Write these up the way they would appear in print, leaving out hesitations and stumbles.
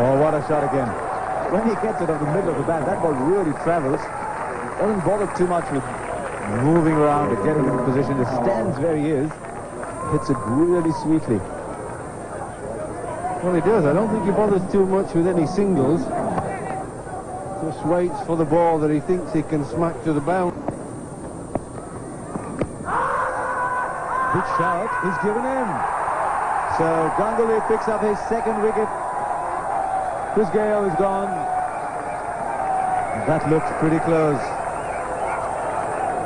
Oh, what a shot again. When he gets it off the middle of the bat, that ball really travels. Doesn't bother too much with moving around or getting into position. Just stands where he is. Hits it really sweetly. Well, he does. I don't think he bothers too much with any singles. Just waits for the ball that he thinks he can smack to the bound. Big shout is given in. So Ganguly picks up his second wicket. Chris Gayle is gone. That looked pretty close.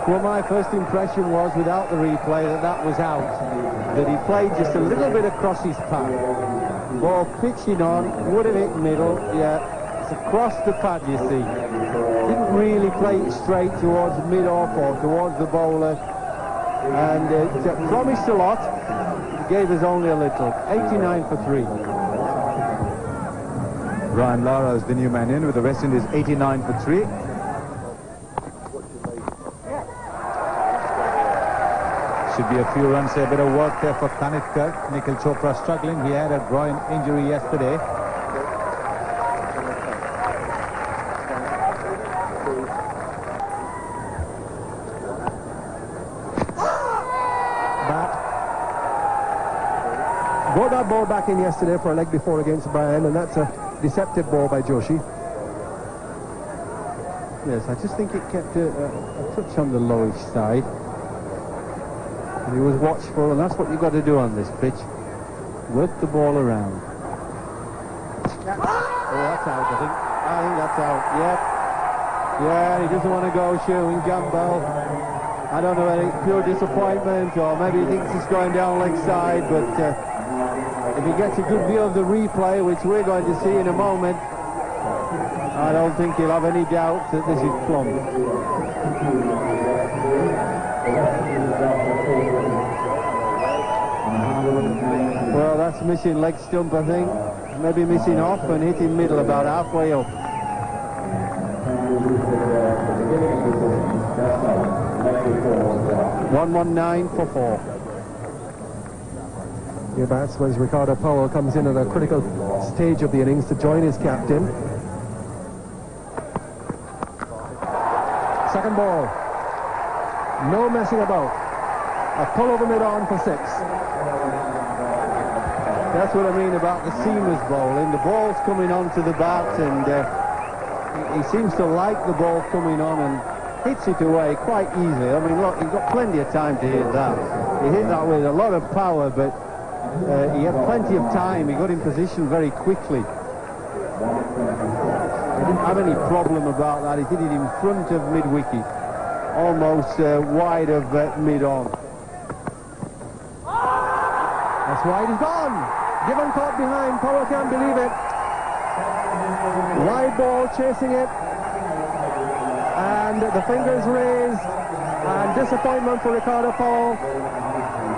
Well, my first impression was, without the replay, that was out. That he played just a little bit across his path. Ball pitching on, would have hit middle. Yeah, it's across the pad, you see. Didn't really play it straight towards mid-off or towards the bowler. And it promised a lot. It gave us only a little. 89 for 3. Brian Lara is the new man in with the West Indies 89 for 3. Should be a few runs there. A bit of work there for Kanitkar. Nikhil Chopra struggling. He had a groin injury yesterday. Got that ball back in yesterday for a leg before against Brian, and that's a deceptive ball by Joshi. Yes, I just think it kept a touch on the lowish side. He was watchful, and that's what you've got to do on this pitch. Work the ball around. Oh, that's out, I think. I think that's out, yep. Yeah, he doesn't want to go shooting Gamble. I don't know whether it's pure disappointment, or maybe he thinks it's going down leg side, but if he gets a good view of the replay, which we're going to see in a moment, I don't think he'll have any doubt that this is plumb. Well, that's missing leg stump, I think. Maybe missing off and hitting middle about halfway up. $119 for 4. Your batsman, Ricardo Powell, comes in at a critical stage of the innings to join his captain. Second ball. No messing about. A pull over mid-on for 6. That's what I mean about the seamers bowling. The ball's coming onto the bat, and he seems to like the ball coming on and hits it away quite easily. I mean, look, he's got plenty of time to hit that. He hit that with a lot of power, but he had plenty of time. He got in position very quickly. He didn't have any problem about that. He hit it in front of mid-wicket, almost wide of mid-on. That's wide, he's gone. Given caught behind, Powell can't believe it. Wide ball chasing it. And the fingers raised. And disappointment for Ricardo Powell.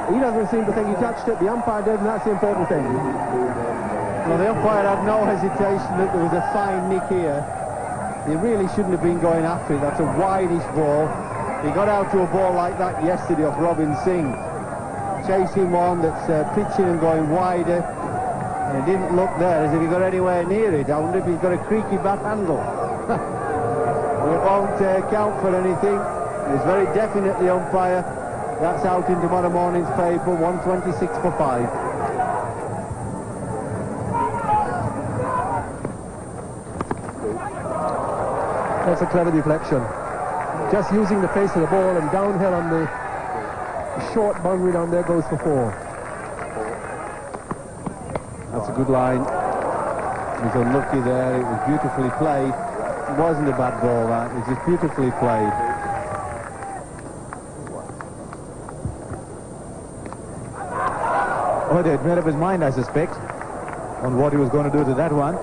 He doesn't seem to think he touched it. The umpire did, and that's the important thing. Well, the umpire had no hesitation that there was a fine nick here. He really shouldn't have been going after it. That's a wideish ball. He got out to a ball like that yesterday off Robin Singh. Chasing one that's pitching and going wider. And it didn't look there as if he got anywhere near it. I wonder if he's got a creaky bat handle. It won't count for anything. It's very definitely umpire. That's out in tomorrow morning's paper. 126 for 5. That's a clever deflection. Just using the face of the ball and downhill on the short boundary down there goes for 4. That's a good line. He was unlucky there. It was beautifully played. It wasn't a bad ball, that. It was just beautifully played. Oh, they'd made up his mind, I suspect, on what he was going to do to that one.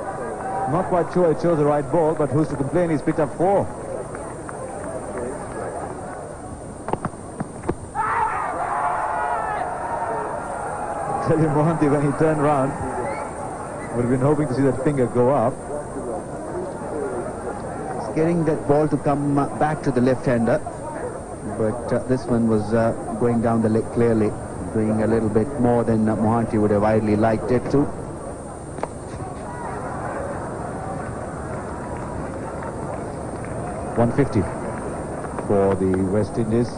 Not quite sure it chose the right ball, but who's to complain? He's picked up 4. Tell you, Mohanty, when he turned round, would have been hoping to see that finger go up. He's getting that ball to come back to the left-hander, but this one was going down the leg clearly, doing a little bit more than Mohanty would have ideally liked it to. 150 for the West Indies.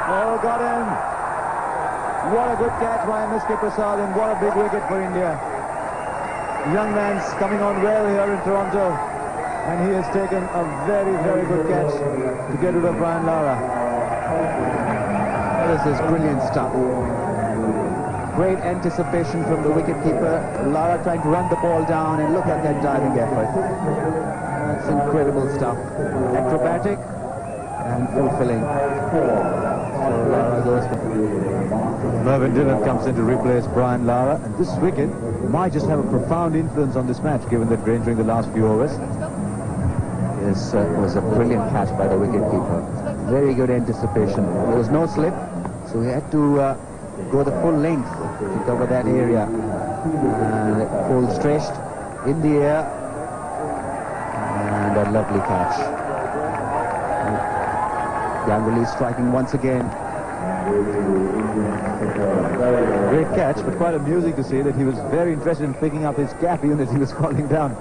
Oh, got him! What a good catch by M.S.K. Prasad, and what a big wicket for India. The young man's coming on well here in Toronto, and he has taken a very, very good catch to get rid of Brian Lara. This is brilliant stuff. Great anticipation from the wicketkeeper. Lara trying to run the ball down, and look at that diving effort. That's incredible stuff. Acrobatic and fulfilling. So Lara goes for Mervyn Dillon comes in to replace Brian Lara, and this wicket might just have a profound influence on this match, given that we're entering the last few overs. This was a brilliant catch by the wicketkeeper. Very good anticipation. There was no slip, so he had to go the full length to cover that area. And full stretched in the air, and a lovely catch. Ganguly striking once again. Great catch, but quite amusing to see that he was very interested in picking up his cap even as he was falling down.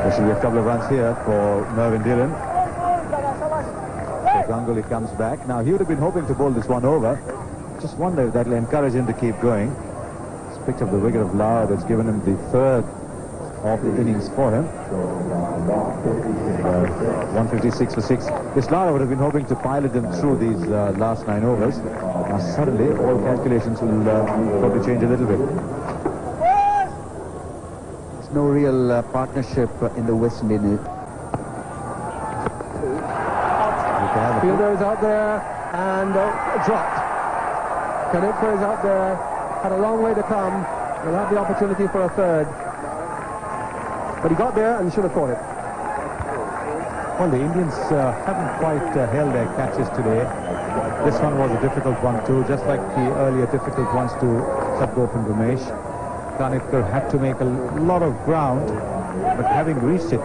There should be a couple of runs here for Mervyn Dillon. So Ganguly comes back. Now he would have been hoping to bowl this one over. Just wonder if that will encourage him to keep going. He's picked up the wicket of Lara that's given him the third of the innings for him. 156 for 6. This Lara would have been hoping to pilot them through these last 9 overs. Now suddenly all calculations will probably change a little bit. There's no real partnership in the West Indies. Fielder is out there and dropped. Kanipka is out there, had a long way to come. He'll have the opportunity for a third. But he got there and should have caught it. Well, the Indians haven't quite held their catches today. This one was a difficult one too, just like the earlier difficult ones to Sadgop and Ramesh. Kanipkar had to make a lot of ground, but having reached it,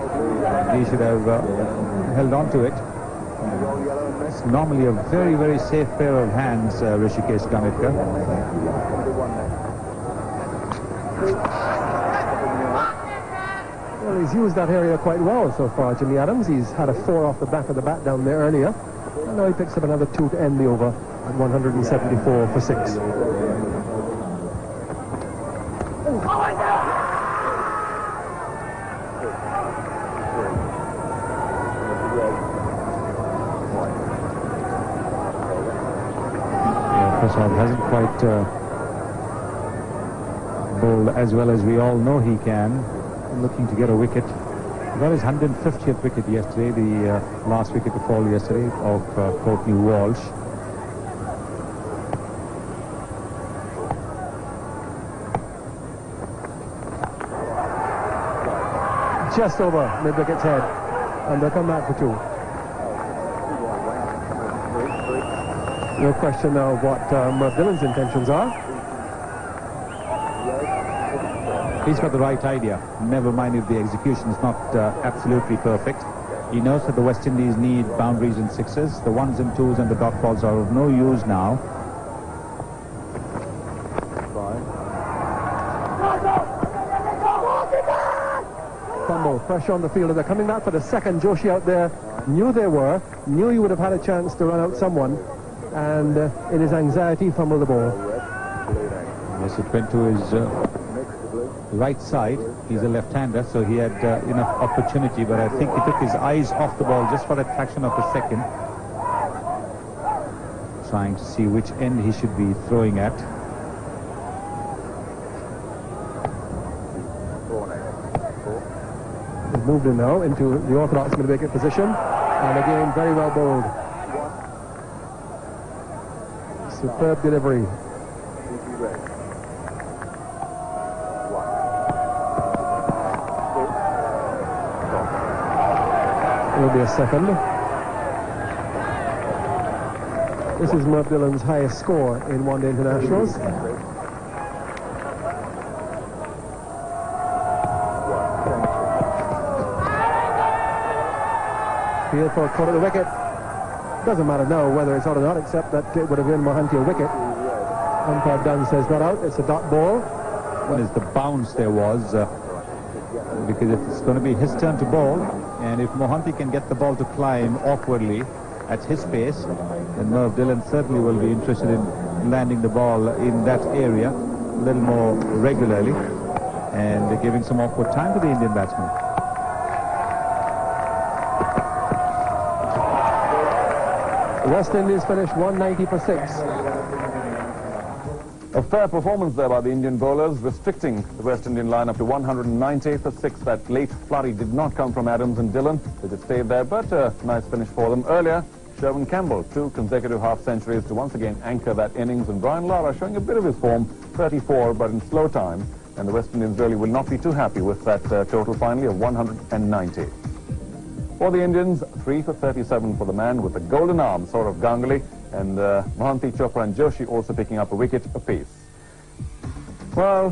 he should have held on to it. It's normally a very, very safe pair of hands, Rishikesh Kanipkar. Well, he's used that area quite well so far, Jimmy Adams. He's had a 4 off the back of the bat down there earlier. And now he picks up another 2 to end the over at 174 for 6. Prasad hasn't quite bowled as well as we all know he can. Looking to get a wicket. He got his 150th wicket yesterday, the last wicket to fall yesterday of Courtney Walsh. Just over mid-wicket's head, and they'll come back for 2. No question now of what Merv Dillon's intentions are. He's got the right idea. Never mind if the execution is not absolutely perfect. He knows that the West Indies need boundaries and sixes. The 1s and 2s and the dot balls are of no use now. Fumble, pressure on the fielder. They're coming back for the second. Joshi out there knew they were, knew he would have had a chance to run out someone, and in his anxiety fumbled the ball. Yes, it went to his right side. He's a left-hander, so he had enough opportunity, but I think he took his eyes off the ball just for a fraction of a second, trying to see which end he should be throwing at. He's moved in now into the orthodox mid-wicket position, and again very well bowled. Superb delivery. Will be a second. This is Merv Dillon's highest score in one-day internationals. Field for a quarter of the wicket. Doesn't matter now whether it's out or not, except that it would have been Mohanty a wicket. Umpire Dunn says not out, it's a dot ball. One is the bounce there was, because it's going to be his turn to bowl, and if Mohanty can get the ball to climb awkwardly at his pace, then Merv Dillon certainly will be interested in landing the ball in that area a little more regularly, and they're giving some awkward time to the Indian batsman. The West Indies finished 190 for 6. A fair performance there by the Indian bowlers, restricting the West Indian lineup to 190 for 6. That late flurry did not come from Adams and Dillon. They just stayed there, but a nice finish for them. Earlier, Sherwin Campbell, 2 consecutive half-centuries to once again anchor that innings, and Brian Lara showing a bit of his form, 34, but in slow time, and the West Indians really will not be too happy with that total finally of 190. For the Indians, 3 for 37 for the man with the golden arm, sort of Ganguly, and Mohanty, Chopra and Joshi also picking up a wicket apiece. Well,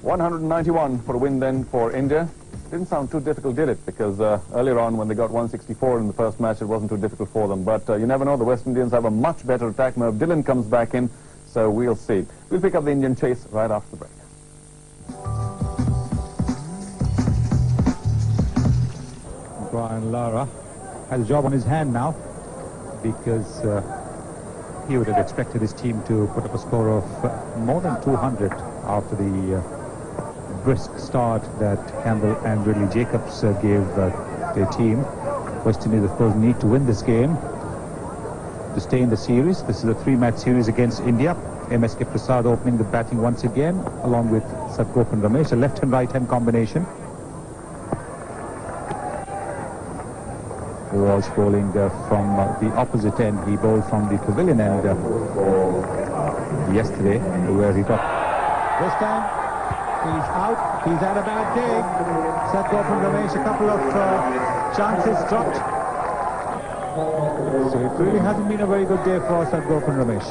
191 for a win then for India. Didn't sound too difficult, did it? Because earlier on when they got 164 in the first match, it wasn't too difficult for them. But you never know, the West Indians have a much better attack. Merv Dillon comes back in, so we'll see. We'll pick up the Indian chase right after the break. Brian Lara has a job on his hand now, because he would have expected his team to put up a score of more than 200 after the brisk start that Campbell and Ridley Jacobs gave their team. West Indies, of course, need to win this game to stay in the series. This is a 3-match series against India. MSK Prasad opening the batting once again, along with Satgopan Ramesh, a left and right hand combination. He was bowling from the opposite end. He bowled from the pavilion end yesterday, where he got... This time, he's out. He's had a bad day. Satgopan Ramesh, a couple of chances dropped. So it really hasn't been a very good day for Satgopan Ramesh.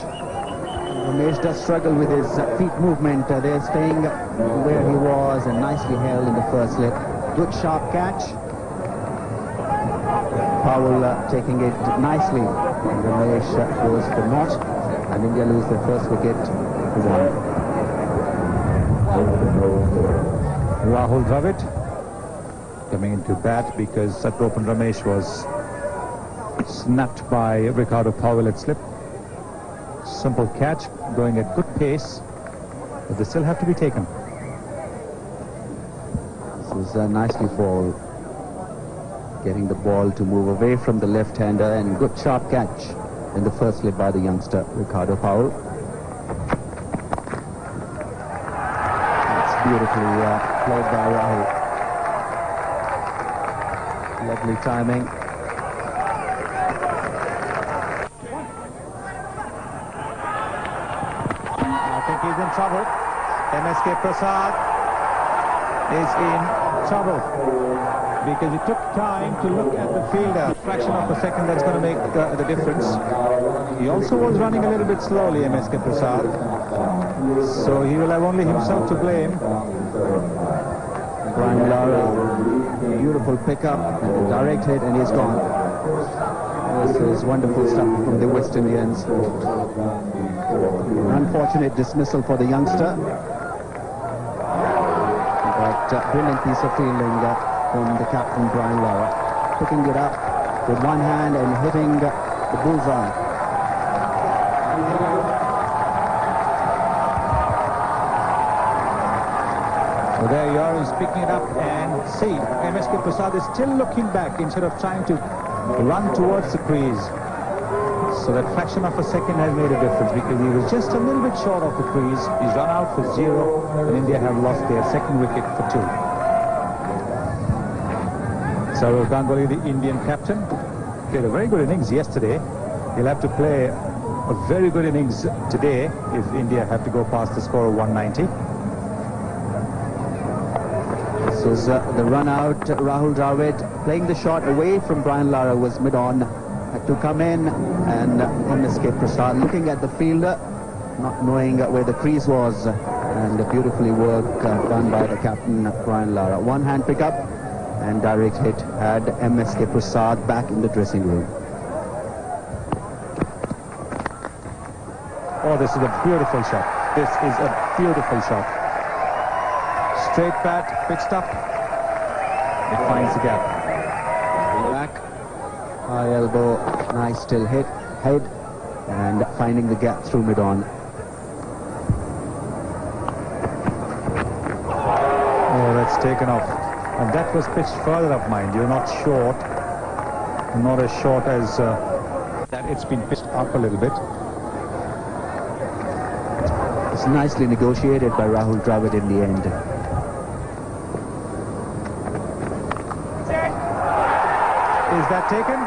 Ramesh does struggle with his feet movement. They're staying where he was and nicely held in the first slip. Good sharp catch. Powell taking it nicely. Ramesh goes for naught, and India lose their first wicket to 1. Rahul Dravid coming into bat because Satgopan Ramesh was snapped by Ricardo Powell at slip. Simple catch, going at good pace, but they still have to be taken. This is nicely for getting the ball to move away from the left-hander, and good sharp catch in the first slip by the youngster Ricardo Powell. That's beautifully played by Rahul. Lovely timing. I think he's in trouble. MSK Prasad is in trouble, because it took time to look at the fielder. A fraction of a second, that's going to make the difference. He also was running a little bit slowly, MSK Prasad, so he will have only himself to blame. Brian Lara, beautiful pickup, and a direct hit, and he's gone. This is wonderful stuff from the West Indians. Unfortunate dismissal for the youngster, but brilliant piece of fielding from the captain Brian Lara, picking it up with one hand and hitting the bullseye. So there you are, he's picking it up, and see, MSK Prasad is still looking back instead of trying to run towards the crease. So that fraction of a second has made a difference, because he was just a little bit short of the crease. He's run out for 0, and India have lost their second wicket for 2. Saurav Ganguly, the Indian captain, played a very good innings yesterday. He'll have to play a very good innings today if India have to go past the score of 190. This was the run out. Rahul Dravid playing the shot away from Brian Lara, was mid-on, had to come in, and MSK Prasad looking at the fielder, not knowing where the crease was, and beautifully work done by the captain Brian Lara. One hand pickup and direct hit had MSK Prasad back in the dressing room. Oh, this is a beautiful shot. This is a beautiful shot. Straight bat, pitched up. It finds the gap. Back, high elbow, nice still hit, head, and finding the gap through mid-on. Oh, that's taken off. And that was pitched further up, mind you, not short. Not as short as that. It's been pitched up a little bit. It's nicely negotiated by Rahul Dravid in the end. Is that taken?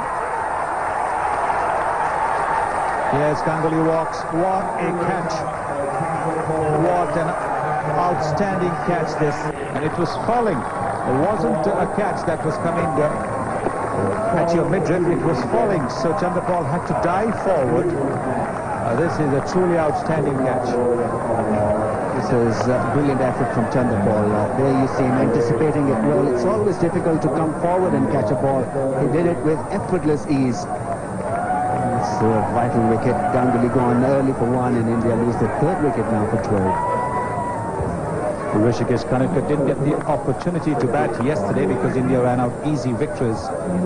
Yes, Ganguly walks. What a catch. What an outstanding catch this. And it was falling. It wasn't a catch that was coming at your midriff. It was falling. So Chandrapal had to dive forward. This is a truly outstanding catch. This is a brilliant effort from Chandrapal. There you see him anticipating it well. It's always difficult to come forward and catch a ball. He did it with effortless ease. It's a vital wicket. Ganguly gone early for 1 and India lose the 3rd wicket now for 12. Rishikesh Kanikar didn't get the opportunity to bat yesterday because India ran out easy victories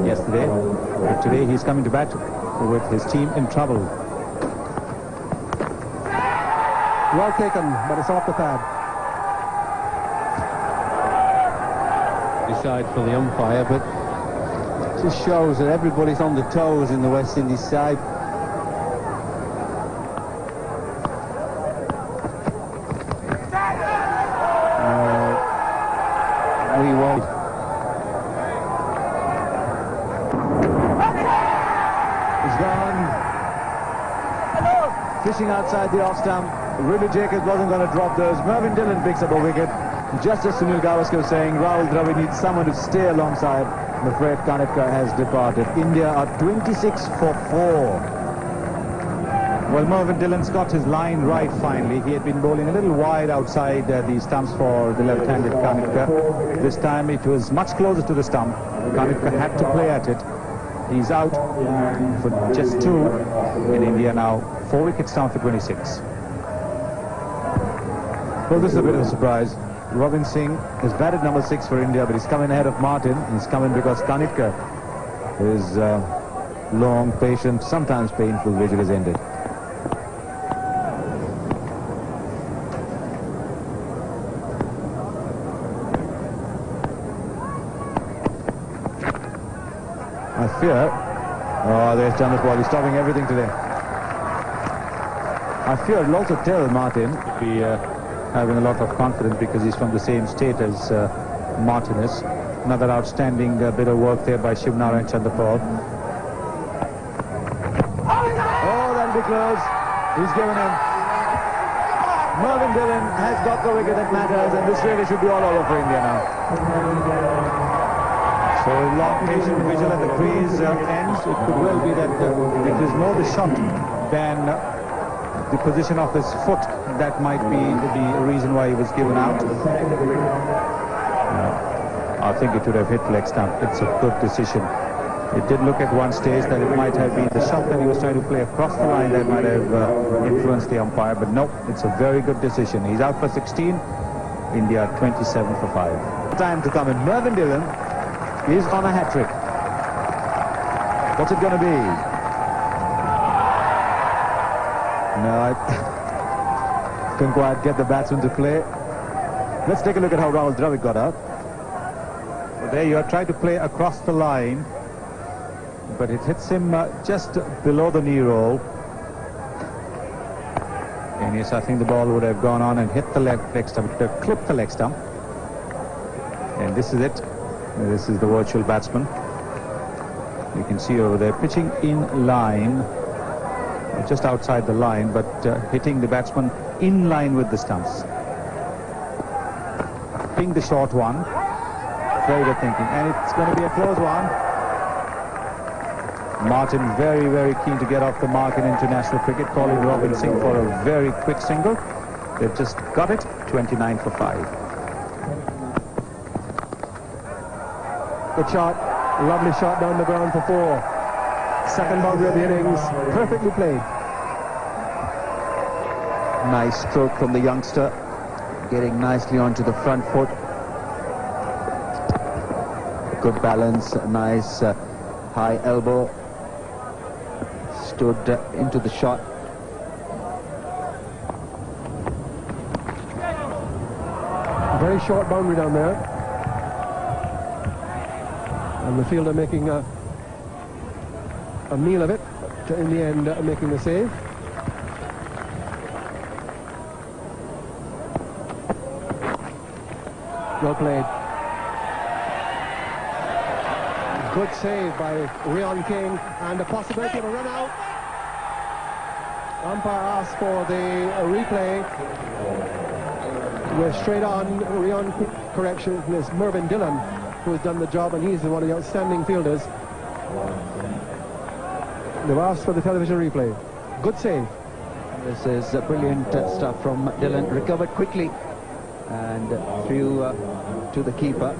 yesterday. But today he's coming to bat with his team in trouble. Well taken, but it's off the pad. Decide for the umpire, but It just shows that everybody's on the toes in the West Indies side. We won't. He's gone. Fishing outside the off stump. Ruby Jacobs wasn't going to drop those. Mervyn Dillon picks up a wicket. Just as Sunil Gavaskar was saying, Rahul Dravid needs someone to stay alongside. I'm afraid Kanikar has departed. India are 26 for 4. well, Mervyn Dillon's got his line right finally. He had been bowling a little wide outside the stumps for the left-handed Kanikar. This time it was much closer to the stump. Kanikar had to play at it. He's out for just 2 in India now. 4 wickets down for 26. Well, this is a bit of a surprise. Robin Singh has batted number 6 for India, but he's coming ahead of Martin. He's coming because Kanikar, his long, patient, sometimes painful vigil is ended. I fear... Oh, there's Chandrapal. He's stopping everything today. I fear it'll also tell Martin Be having a lot of confidence because he's from the same state as Martin is. Another outstanding bit of work there by Shivnarayan Chandrapal. Oh, that'll be close. He's given him. Mervyn Dillon has got the wicket that matters, and this really should be all over for India now. So long, patient vigil at the crease ends. It could well be that it is more the shot than the position of his foot that might be the reason why he was given out. I think it would have hit leg stump. It's a good decision. It did look at one stage that it might have been the shot that he was trying to play across the line that might have influenced the umpire, but no, it's a very good decision. He's out for 16. India 27 for 5. Time to come in. Mervyn Dillon is on a hat-trick. What's it going to be? No, I couldn't quite get the batsman to play. Let's take a look at how Rahul Dravid got out. Well, there you are trying to play across the line, but it hits him just below the knee roll. And yes, I think the ball would have gone on and hit the leg stump. It would have clipped the leg stump. And this is it. This is the virtual batsman. You can see over there pitching in line, just outside the line, but hitting the batsman in line with the stumps. Ping the short one. Very good thinking. And it's going to be a close one. Martin very, very keen to get off the mark in international cricket, calling Robin Singh for a very quick single. They've just got it. 29 for 5. Good shot. Lovely shot down the ground for 4. Second boundary of the innings. Perfectly played. Nice stroke from the youngster, getting nicely onto the front foot. Good balance, a nice high elbow. Stood into the shot. Very short boundary down there. And the fielder making a meal of it, to in the end making the save. Well played. Good save by Rion King, and the possibility of a run out. Umpire asked for the replay. We're straight on. Rion correction is Mervyn Dillon, who has done the job, and he's one of the outstanding fielders. They've asked for the television replay. Good save. This is brilliant stuff from Dillon. Recovered quickly and threw to the keeper.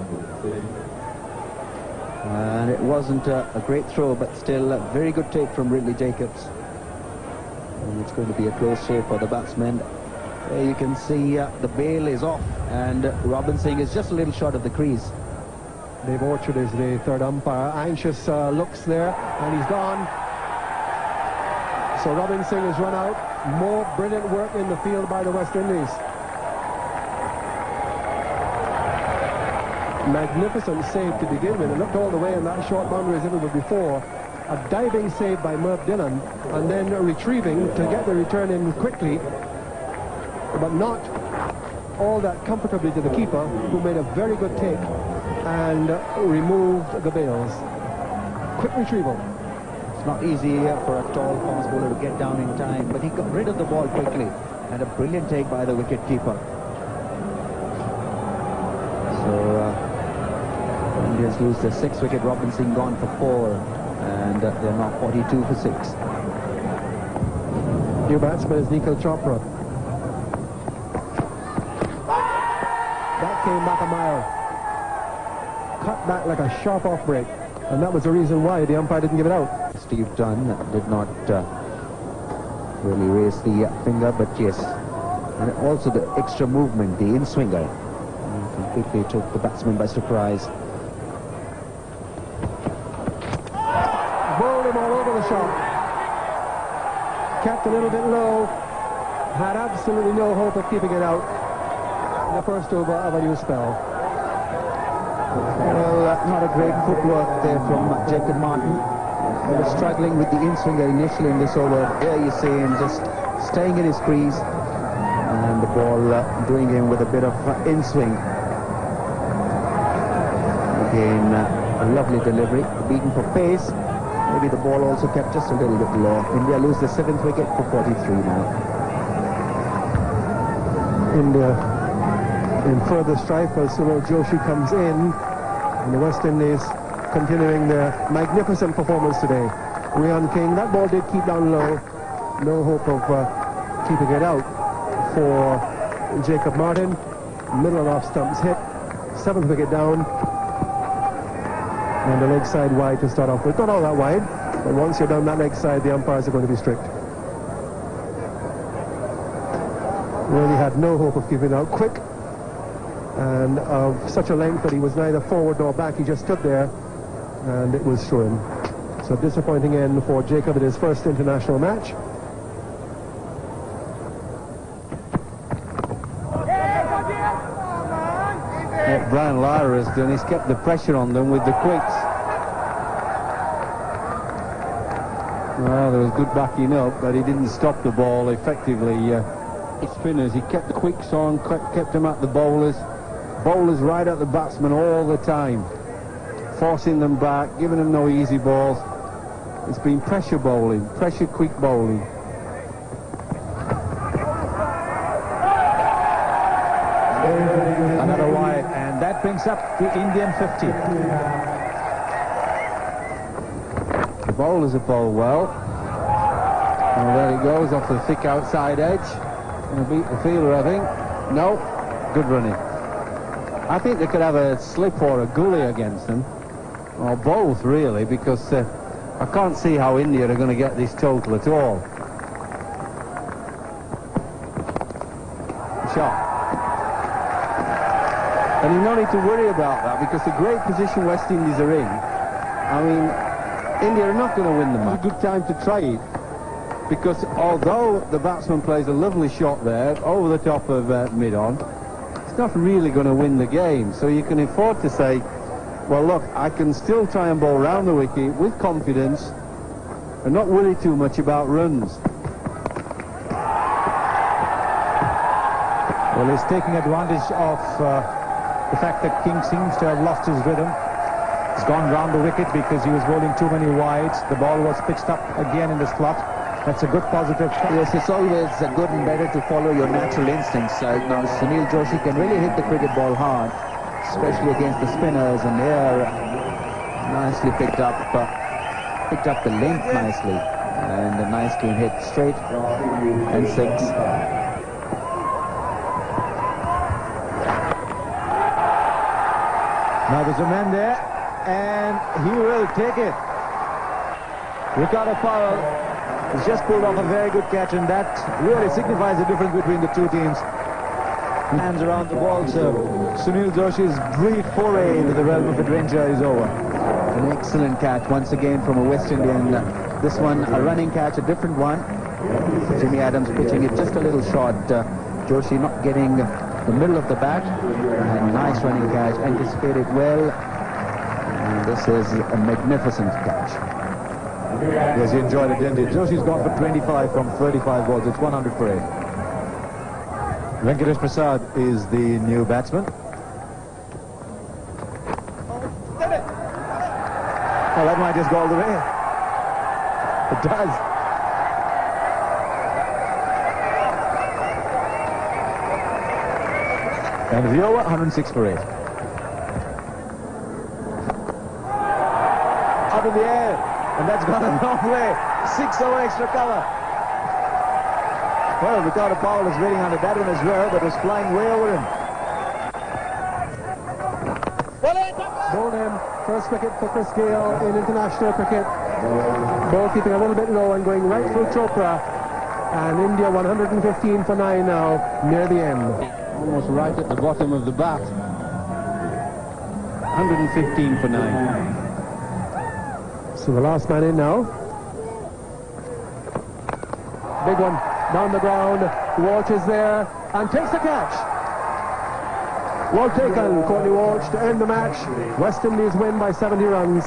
And it wasn't a great throw, but still a very good take from Ridley Jacobs. And it's going to be a close shave for the batsmen. There you can see the bail is off, and Robin Singh is just a little short of the crease. Dave Orchard is the third umpire. Anxious looks there, and he's gone. So Robin Singh has run out. More brilliant work in the field by the West Indies. Magnificent save to begin with. It looked all the way in that short boundary as if it was before. A diving save by Merv Dillon, and then retrieving to get the return in quickly, but not all that comfortably to the keeper, who made a very good take and removed the bails. Quick retrieval. It's not easy for a tall fast bowler to get down in time, but he got rid of the ball quickly, and a brilliant take by the wicket keeper. So Indians lose their 6th wicket. Robin Singh gone for 4, and they're now 42 for 6. New batsman is Nikhil Chopra. That came back a mile. Cut back like a sharp off break, and that was the reason why the umpire didn't give it out. Steve Dunn did not really raise the finger, but yes, and also the extra movement, the in-swinger, completely took the batsman by surprise. Bowled him all over the shot. Kept a little bit low. Had absolutely no hope of keeping it out in the first over of a new spell. Well, not a great footwork there from Jacob Martin. He was struggling with the in-swinger initially in this over. There you see him just staying in his crease, and the ball doing him with a bit of in-swing. Again, a lovely delivery, beaten for pace. Maybe the ball also kept just a little bit low. India lose the 7th wicket for 43 now. India in further strife as Sunil Joshi comes in, and the West Indies continuing their magnificent performance today. Rion King, that ball did keep down low. No hope of keeping it out for Jacob Martin. Middle and off stumps hit. 7th wicket down. And the leg side wide to start off with. Not all that wide, but once you're down that leg side, the umpires are going to be strict. Really had no hope of keeping it out. Quick, and of such a length that he was neither forward nor back. He just stood there, and it was through him. So disappointing end for Jacob in his first international match. What Brian Lara has done is kept the pressure on them with the quicks. Well, there was good backing up, but he didn't stop the ball effectively. Spinners, he kept the quicks on, kept them at the bowlers. Bowlers right at the batsmen all the time, forcing them back, giving them no easy balls. It's been pressure bowling, pressure quick bowling. Another wide, and that brings up the Indian 50. The bowlers have bowled well. And there he goes off the thick outside edge. Going to beat the fielder, I think. No, good running. I think they could have a slip or a gully against them, or both really, because I can't see how India are going to get this total at all. And you don't need to worry about that because the great position West Indies are in, I mean, India are not going to win the match. It's a good time to try it because although the batsman plays a lovely shot there over the top of mid-on, it's not really going to win the game. So you can afford to say, well, look, I can still try and bowl round the wicket with confidence and not worry too much about runs. Well, he's taking advantage of the fact that King seems to have lost his rhythm. He's gone round the wicket because he was bowling too many wides. The ball was pitched up again in the slot. That's a good positive. Yes, it's always good and better to follow your natural instincts. Now, Sunil Joshi can really hit the cricket ball hard, especially against the spinners, and they're nicely picked up the length nicely, and a nice clean hit straight and 6. Now there's a man there, and he will take it. Ricardo Powell has just pulled off a very good catch, and that really signifies the difference between the two teams. Hands around the ball, so Sunil Joshi's brief foray into the realm of adventure is over. An excellent catch once again from a West Indian. This one a running catch, a different one. Jimmy Adams pitching it just a little short. Joshi not getting the middle of the bat. And nice running catch, anticipated well. And this is a magnificent catch. Yes, he enjoyed it, didn't he? Joshi's gone for 25 from 35 balls. It's 100 for 8. Venkatesh Prasad is the new batsman. Oh, that might just go all the way. It does. And the over, 106 for 8. Up in the air, and that's gone a long way. 6 over extra cover. Well, Ricardo Powell is waiting under that one as well, but was flying way over him. Bowled him. First wicket for Chris Gayle in international cricket. Ball keeping a little bit low and going right through Chopra. And India 115 for 9 now, near the end. Almost right at the bottom of the bat. 115 for 9. So the last man in now. Big one down the ground. Walsh is there and takes the catch. Well taken, Courtney Walsh, to end the match. West Indies win by 70 runs.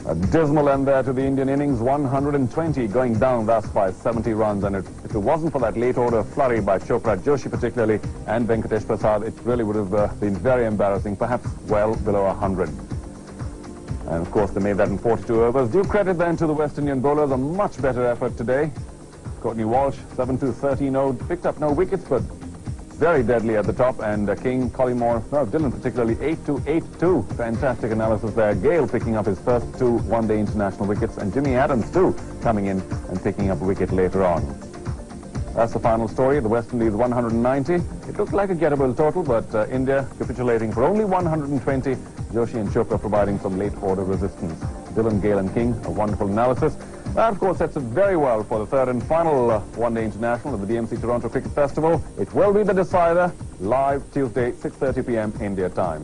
A dismal end there to the Indian innings, 120, going down thus by 70 runs. And if it wasn't for that late order flurry by Chopra, Joshi particularly, and Venkatesh Prasad, it really would have been very embarrassing, perhaps well below 100. And of course, they made that in 42 overs. Due credit then to the West Indian bowlers, a much better effort today. Courtney Walsh, 7-2, 13-0, picked up no wickets, but very deadly at the top. And King, Collymore, no, Dillon particularly, 8-2, 8-2. Fantastic analysis there. Gayle picking up his first 2 one-day international wickets, and Jimmy Adams too coming in and picking up a wicket later on. That's the final story. The West Indies 190. It looked like a gettable total, but India capitulating for only 120. Joshi and Chopra providing some late order resistance. Dillon, Gayle and King, a wonderful analysis. That, of course, sets it very well for the third and final one-day international at the DMC Toronto Cricket Festival. It will be the decider, live Tuesday, 6:30 p.m. India time.